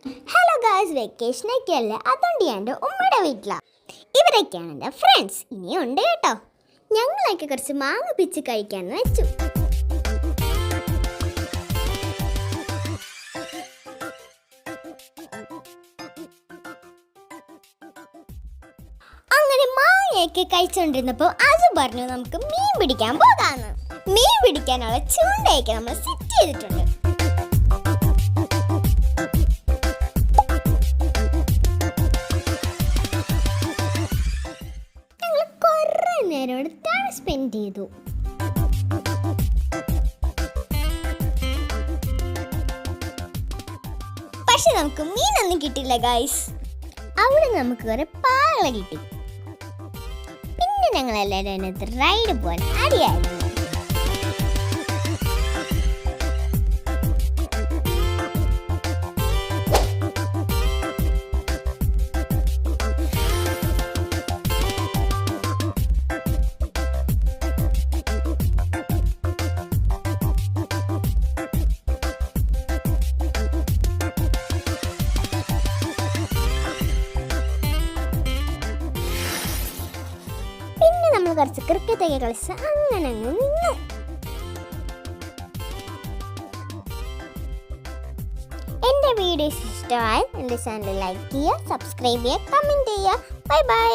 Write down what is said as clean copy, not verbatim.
Hello guys, വെക്കേഷനൊക്കെ അല്ലേ, അതുകൊണ്ട് ഞാൻ എൻ്റെ ഉമ്മയുടെ വീട്ടിലാണ്. ഇവരൊക്കെയാണ് എൻ്റെ ഫ്രണ്ട്സ്. ഇനിയുണ്ട് കേട്ടോ. ഞങ്ങളൊക്കെ കുറച്ച് മാങ്ങ പിച്ച് കഴിക്കാമെന്ന് വെച്ചു. അങ്ങനെ മാങ്ങയൊക്കെ കഴിച്ചുകൊണ്ടിരുന്നപ്പോൾ അത് പറഞ്ഞു നമുക്ക് മീൻ പിടിക്കാൻ പോകാമെന്ന്. മീൻ പിടിക്കാനുള്ള ചൂണ്ടയൊക്കെ നമ്മൾ സെറ്റ് ചെയ്തിട്ടുണ്ട്. നേരോട് ടൈം സ്പെൻഡ് ചെയ്തു. പക്ഷെ നമുക്ക് മീനൊന്നും കിട്ടില്ല ഗൈസ്. അവിടെ നമുക്ക് കുറെ പാള കിട്ടി. പിന്നെ ഞങ്ങൾ എല്ലാവരും അതിനകത്ത് റൈഡ് പോകാൻ അടിയായിരുന്നു. നമ്മൾ കുറച്ച് ക്രിക്കറ്റൊക്കെ കളിച്ച് അങ്ങനെ അങ്ങ് നിന്നു. എൻ്റെ വീഡിയോസ് ഇഷ്ടമായി എൻ്റെ ചാനൽ ലൈക്ക് ചെയ്യുക, സബ്സ്ക്രൈബ് ചെയ്യുക, കമൻറ്റ് ചെയ്യുക. Bye bye.